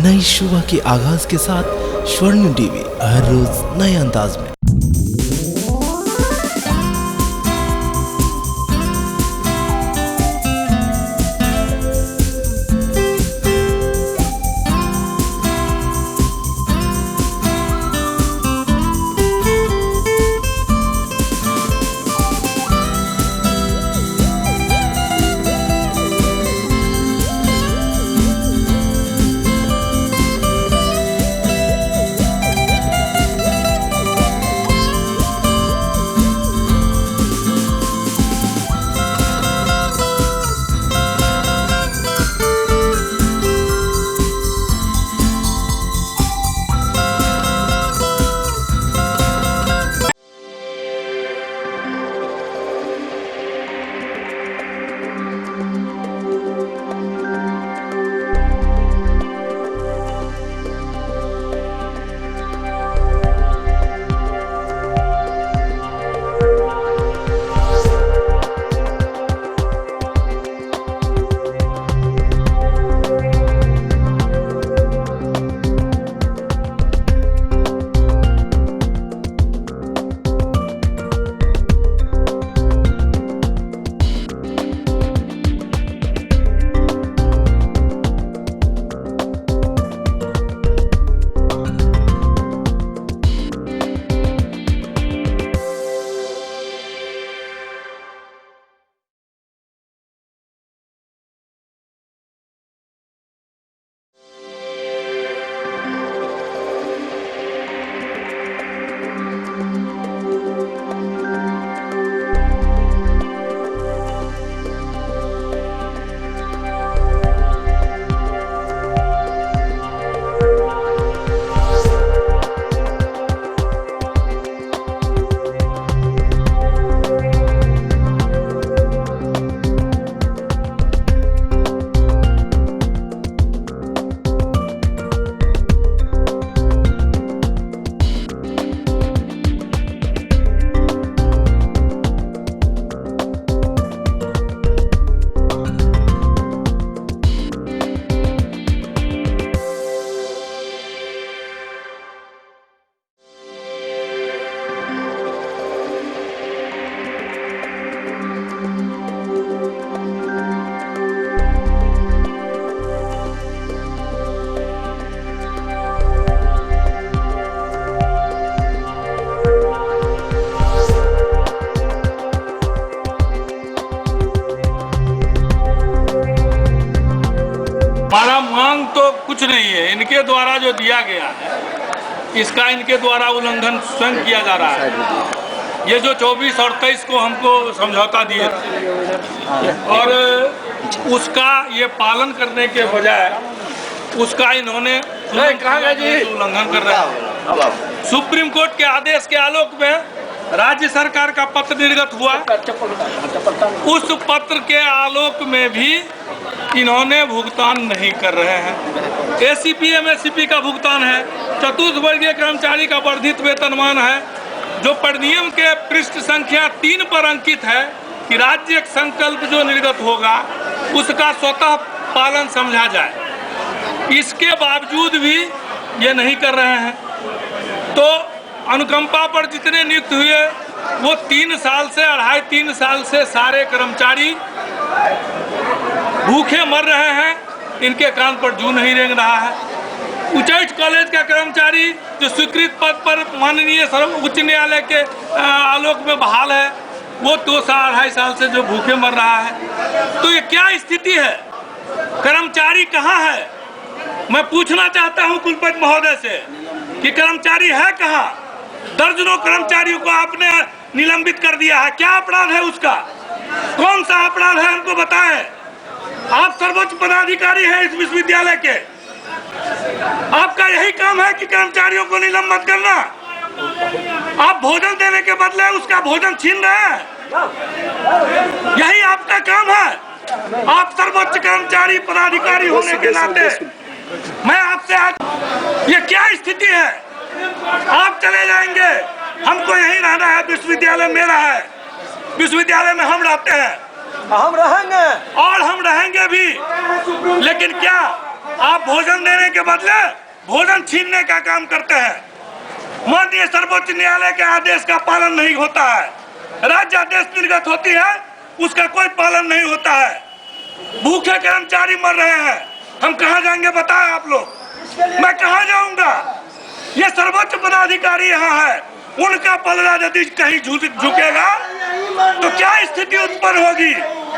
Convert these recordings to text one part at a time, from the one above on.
नई सुबह के आगाज के साथ स्वर्णिम टीवी हर रोज नए अंदाज में। हमारा मांग तो कुछ नहीं है, इनके द्वारा जो दिया गया है इसका इनके द्वारा उल्लंघन स्वयं किया जा रहा है। ये जो 24 और 23 को हमको समझौता दिए और उसका ये पालन करने के बजाय उसका इन्होंने उल्लंघन कर रहा है। सुप्रीम कोर्ट के आदेश के आलोक में राज्य सरकार का पत्र निर्गत हुआ, उस पत्र के आलोक में भी इन्होंने भुगतान नहीं कर रहे हैं। एसीपी एमएससीपी का भुगतान है, चतुर्थ वर्गीय कर्मचारी का वर्धित वेतनमान है, जो परिनियम के पृष्ठ संख्या 3 पर अंकित है कि राज्य संकल्प जो निर्गत होगा उसका स्वतः पालन समझा जाए। इसके बावजूद भी ये नहीं कर रहे हैं। तो अनुकंपा पर जितने नियुक्त हुए वो 3 साल से 2.5-3 साल से सारे कर्मचारी भूखे मर रहे हैं, इनके कान पर जू नहीं रेंग रहा है। उच्च कॉलेज का कर्मचारी जो स्वीकृत पद पर माननीय उच्च न्यायालय के आलोक में बहाल है, वो 2 साल 2.5 साल से जो भूखे मर रहा है। तो ये क्या स्थिति है? कर्मचारी कहाँ है? मैं पूछना चाहता हूँ कुलपति महोदय से कि कर्मचारी है कहाँ? दर्जनों कर्मचारियों को आपने निलंबित कर दिया है, क्या अपराध है उसका? कौन सा अपराध है हमको बताएं। आप सर्वोच्च पदाधिकारी हैं इस विश्वविद्यालय के, आपका यही काम है कि कर्मचारियों को निलंबित करना। आप भोजन देने के बदले उसका भोजन छीन रहे हैं, यही आपका काम है। आप सर्वोच्च कर्मचारी पदाधिकारी होने के नाते मैं आपसे आज, ये क्या स्थिति है? आप चले जाएंगे, हमको यहीं रहना है, विश्वविद्यालय मेरा है, विश्वविद्यालय में हम रहते हैं, हम रहेंगे और हम रहेंगे भी। लेकिन क्या आप भोजन देने के बदले भोजन छीनने का काम करते हैं। माननीय सर्वोच्च न्यायालय के आदेश का पालन नहीं होता है। राज्य आदेश निर्गत होती है, उसका कोई पालन नहीं होता है। भूखे कर्मचारी मर रहे हैं, हम कहाँ जाएंगे बताएं आप लोग। मैं कहाँ जाऊंगा? ये सर्वोच्च पदाधिकारी यहाँ है, उनका पलड़ा यदि कहीं झुकेगा तो क्या स्थिति उत्पन्न होगी?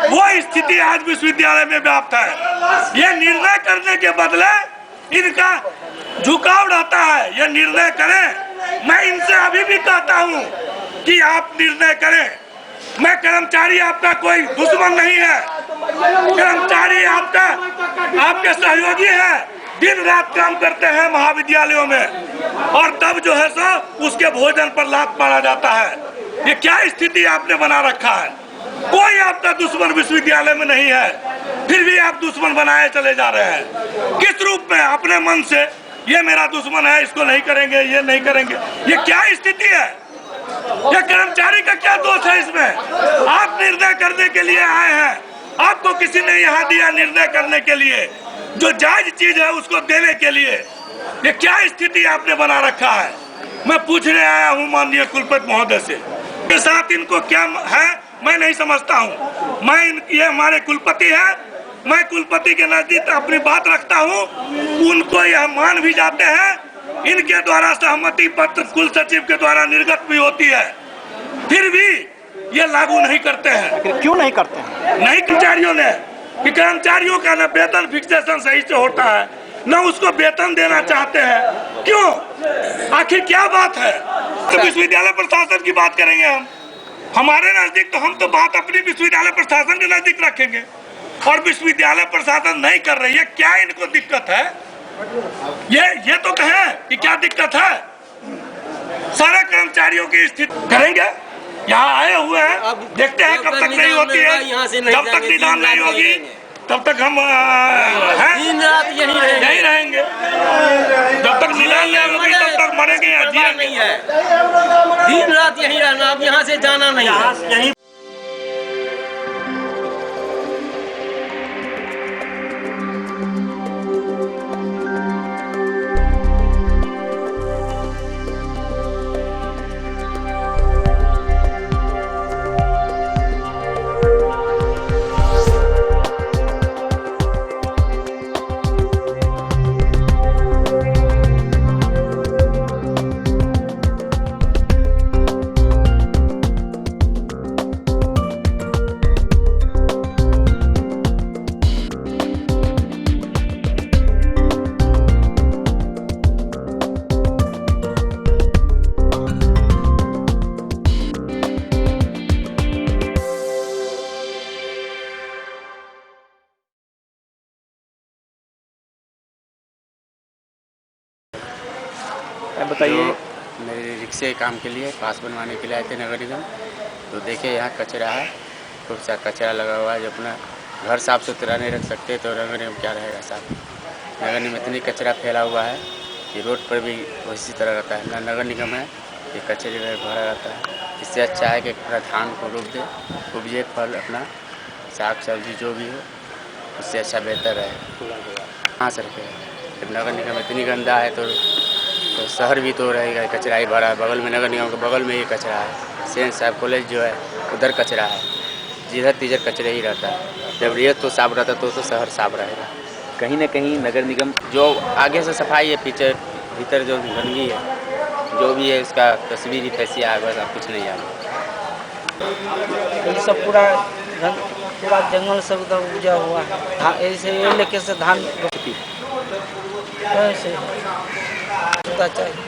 वो स्थिति आज विश्वविद्यालय में व्याप्त है। ये निर्णय करने के बदले इनका झुकाव रहता है। ये निर्णय करें। मैं इनसे अभी भी कहता हूँ कि आप निर्णय करें। मैं कर्मचारी आपका कोई दुश्मन नहीं है, कर्मचारी आपके सहयोगी है, दिन रात काम करते हैं महाविद्यालयों में, और तब जो है सो उसके भोजन पर लात मारा जाता है। ये क्या स्थिति आपने बना रखा है? कोई आपका दुश्मन विश्वविद्यालय में नहीं है, फिर भी आप दुश्मन बनाए चले जा रहे हैं। किस रूप में? अपने मन से ये मेरा दुश्मन है, इसको नहीं करेंगे, ये नहीं करेंगे। ये क्या स्थिति है? ये कर्मचारी का क्या दोष है इसमें? आप निर्णय करने के लिए आए हैं, आपको किसी ने यहाँ दिया निर्णय करने के लिए, जो जायज चीज है उसको देने के लिए। ये क्या स्थिति आपने बना रखा है? मैं पूछने आया हूँ माननीय कुलपति महोदय से, के साथ इनको क्या है मैं नहीं समझता हूँ। ये हमारे कुलपति है, मैं कुलपति के नजदीक अपनी बात रखता हूँ, उनको यह मान भी जाते हैं। इनके द्वारा सहमति पत्र कुल सचिव के द्वारा निर्गत भी होती है, फिर भी ये लागू नहीं करते हैं। क्यों नहीं करते हैं? नहीं, कर्मचारियों ने कि कर्मचारियों का न वेतन फिक्सेशन सही से होता है, न उसको वेतन देना चाहते हैं। क्यों? आखिर क्या बात है? तो विश्वविद्यालय प्रशासन की बात करेंगे हम। हमारे नजदीक तो हम तो बात अपनी विश्वविद्यालय प्रशासन के नजदीक रखेंगे, और विश्वविद्यालय प्रशासन नहीं कर रही है। क्या इनको दिक्कत है? ये तो कहें कि क्या दिक्कत है। सारे कर्मचारियों की स्थिति करेंगे। यहाँ आए हुए हैं, देखते हैं कब तक नहीं होती है। जब तक निदान नहीं होगी तब तक हम यही रहेंगे। जब तक निदान नहीं होगी तब तक मरेंगे या जिएंगे। दिन रात यही रहना, अब यहाँ से जाना नहीं है। बताइए। मेरे रिक्शे काम के लिए पास बनवाने के लिए आए थे नगर निगम, तो देखे यहाँ कचरा है, खूब सा कचरा लगा हुआ है। जो अपना घर साफ सुथरा नहीं रख सकते तो नगर निगम क्या रहेगा साफ। नगर निगम इतनी कचरा फैला हुआ है कि रोड पर भी उसी तरह रहता है। ना नगर निगम है, ये कचरे में भरा रहता है। इससे अच्छा है कि धान को रोक दे, उपजे फल अपना साग सब्जी जो भी हो, उससे अच्छा बेहतर है। कहाँ से रखे? जब नगर निगम इतनी गंदा है तो शहर भी तो रहेगा, कचरा ही भरा है। बगल में नगर निगम के बगल में ही कचरा है। सेंट साहब कॉलेज जो है उधर कचरा है, जिधर तिधर कचरे ही रहता है। जब ये तो साफ रहता तो शहर साफ रहेगा। कहीं ना कहीं नगर निगम जो आगे से सफाई है, पीछे भीतर जो गंदगी है, जो भी है इसका तस्वीर ही फैसी है, बस अब कुछ नहीं आएगा। ये सब पूरा जंगल सब उधर उजा हुआ है। ऐसे ये लेके से धान ऐसे चाहिए।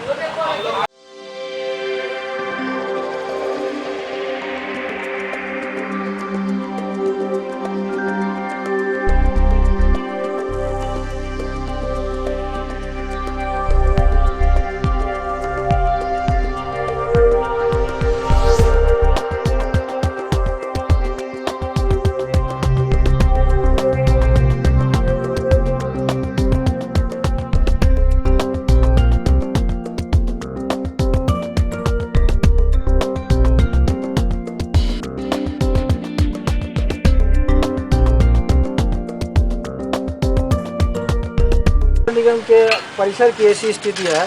परिसर की ऐसी स्थिति है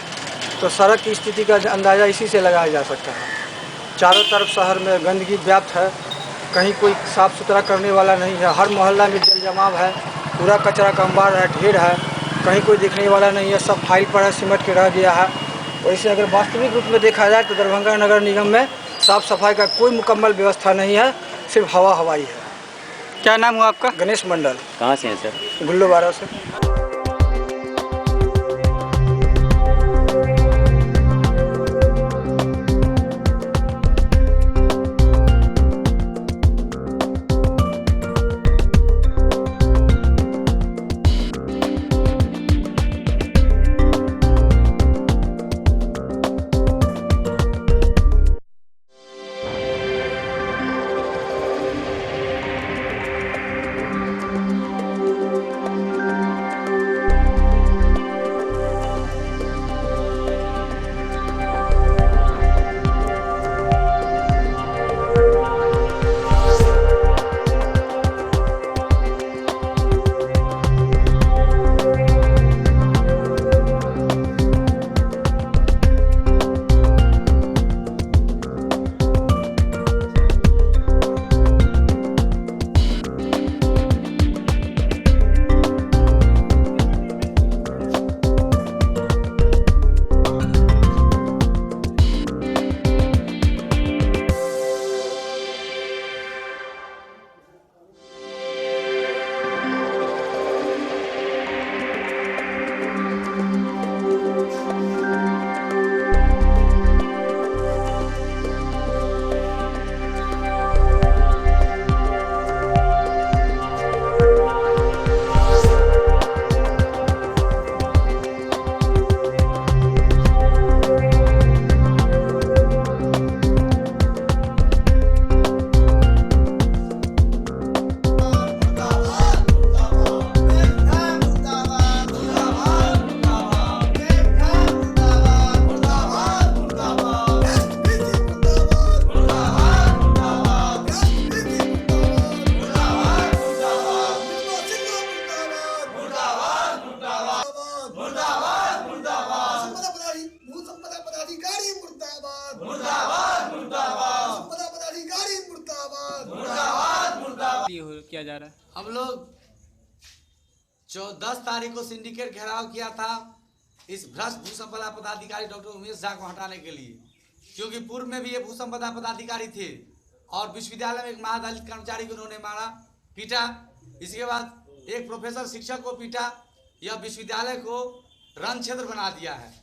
तो सड़क की स्थिति का अंदाज़ा इसी से लगाया जा सकता है। चारों तरफ शहर में गंदगी व्याप्त है, कहीं कोई साफ़ सुथरा करने वाला नहीं है। हर मोहल्ला में जल जमाव है, पूरा कचरा का अंबार है, ढेर है, कहीं कोई देखने वाला नहीं है, सब फाइल पर है, सिमट के रह गया है। और इसे अगर वास्तविक रूप में देखा जाए तो दरभंगा नगर निगम में साफ़ सफाई का कोई मुकम्मल व्यवस्था नहीं है, सिर्फ हवाई है। क्या नाम हुआ आपका? गणेश मंडल, कहाँ से हैं सर? गुल्लूबारा से। किया जा रहा है? हम लोग 10 तारीख को सिंडिकेट घेराव किया था इस भ्रष्ट भू संपदा पदाधिकारी डॉक्टर उमेश झा को हटाने के लिए, क्योंकि पूर्व में भी ये भू संपदा पदाधिकारी थे और विश्वविद्यालय में एक महादलित कर्मचारी को उन्होंने मारा, पीटा। इसके बाद एक प्रोफेसर शिक्षक को पीटा। यह विश्वविद्यालय को रण क्षेत्र बना दिया है।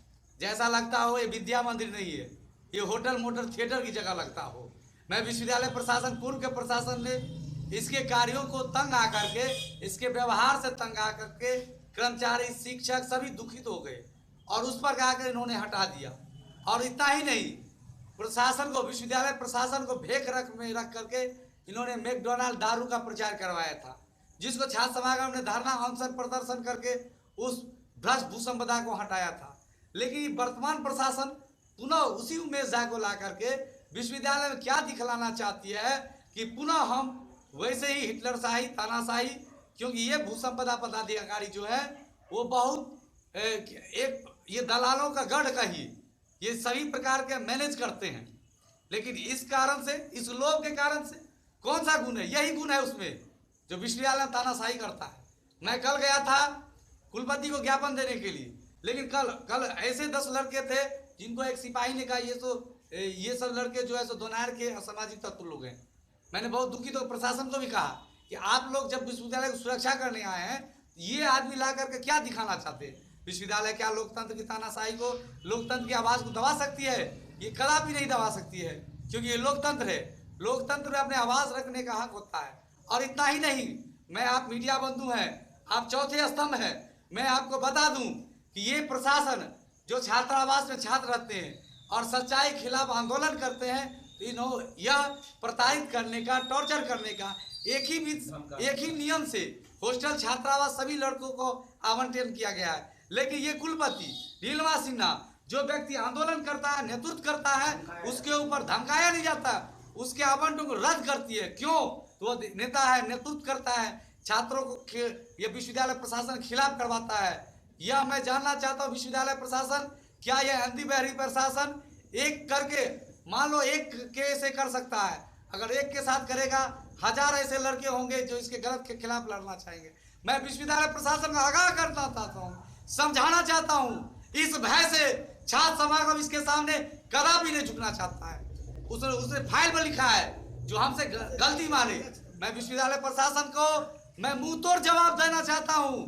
जैसा लगता हो ये विद्या मंदिर नहीं है, ये होटल मोटल थिएटर की जगह लगता हो। मैं विश्वविद्यालय प्रशासन, पूर्व के प्रशासन ने इसके कार्यों को तंग आकर के, इसके व्यवहार से तंग आकर के कर्मचारी, शिक्षक सभी दुखित हो गए और उस पर आकर इन्होंने हटा दिया। और इतना ही नहीं, प्रशासन को, विश्वविद्यालय प्रशासन को भेक रख करके इन्होंने मैकडोनाल्ड दारू का प्रचार करवाया था, जिसको छात्र समागम ने धरना अनशन प्रदर्शन करके उस भ्रष्ट भू संपदा को हटाया था। लेकिन वर्तमान प्रशासन पुनः उसी उमेश झा को ला करके विश्वविद्यालय में क्या दिखलाना चाहती है कि पुनः हम वैसे ही हिटलरशाही, तानाशाही, क्योंकि ये भू संपदा पदाधिकारी जो है वो बहुत ये दलालों का गढ़ कही, ये सभी प्रकार के मैनेज करते हैं। लेकिन इस कारण से, इस लोभ के कारण से कौन सा गुण है? यही गुण है उसमें जो विश्वविद्यालय में तानाशाही करता है। मैं कल गया था कुलपति को ज्ञापन देने के लिए, लेकिन कल ऐसे 10 लड़के थे जिनको एक सिपाही ने कहा ये सब लड़के जो है सो दोनार के असामाजिक तत्व लोग हैं। मैंने बहुत दुखी तो प्रशासन को भी कहा कि आप लोग जब विश्वविद्यालय की सुरक्षा करने आए हैं, ये आदमी ला करके क्या दिखाना चाहते हैं? विश्वविद्यालय क्या लोकतंत्र की तानाशाही को, लोकतंत्र की आवाज़ को दबा सकती है? ये कदापि नहीं दबा सकती है, क्योंकि ये लोकतंत्र है। लोकतंत्र में अपने आवाज़ रखने का हक होता है। और इतना ही नहीं, मैं, आप मीडिया बंधु हैं, आप चौथे स्तंभ हैं, मैं आपको बता दूं कि ये प्रशासन जो छात्रावास में छात्र रहते हैं और सच्चाई के खिलाफ आंदोलन करते हैं, तो यह प्रताड़ित करने का, टॉर्चर करने का एक ही नियम से हॉस्टल, छात्रावास सभी लड़कों को आवंटन किया गया है। लेकिन ये कुलपति नीलमा सिन्हा जो व्यक्ति आंदोलन करता है, नेतृत्व करता है, उसके ऊपर धमकाया नहीं जाता, उसके आवंटन को रद्द करती है। क्यों? तो वो नेता है, नेतृत्व करता है, छात्रों को ये विश्वविद्यालय प्रशासन के खिलाफ करवाता है। यह मैं जानना चाहता हूँ विश्वविद्यालय प्रशासन, क्या यह अंधी बहरी प्रशासन एक करके, मान लो एक के से कर सकता है, अगर एक के साथ करेगा 1000 ऐसे लड़के होंगे जो इसके गलत के खिलाफ लड़ना चाहेंगे। मैं विश्वविद्यालय प्रशासन को आगाह करना चाहता हूँ, समझाना चाहता हूँ, इस भय से छात्र समागम इसके सामने कदापि नहीं झुकना चाहता है। उसने फाइल में लिखा है जो हमसे गलती माने। मैं विश्वविद्यालय प्रशासन को मैं मुंह तोड़ जवाब देना चाहता हूँ।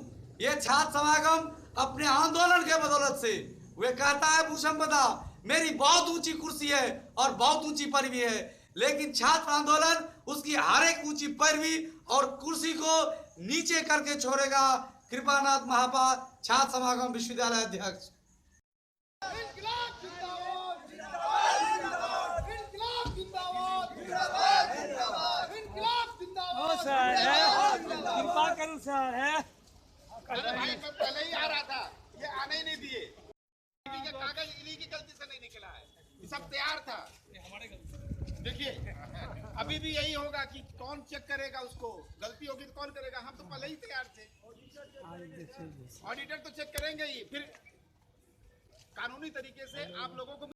ये छात्र समागम अपने आंदोलन के बदौलत से, वे कहता है भूसंपदा मेरी बहुत ऊंची कुर्सी है और बहुत ऊंची पैरवी है, लेकिन छात्र आंदोलन उसकी हर एक ऊंची पैरवी और कुर्सी को नीचे करके छोड़ेगा। कृपानाथ महापात्र, छात्र समागम विश्वविद्यालय अध्यक्ष। कृपा करूं सर है। अरे भाई मैं पहले ही आ रहा था, ये आने ही नहीं दिए। ये कागज इन्हीं की गलती से नहीं निकला है, ये सब तैयार था। देखिए अभी भी यही होगा कि कौन चेक करेगा, उसको गलती होगी तो कौन करेगा। हम तो पहले ही तैयार थे। ऑडिटर तो चेक करेंगे ही, फिर कानूनी तरीके से आप लोगों को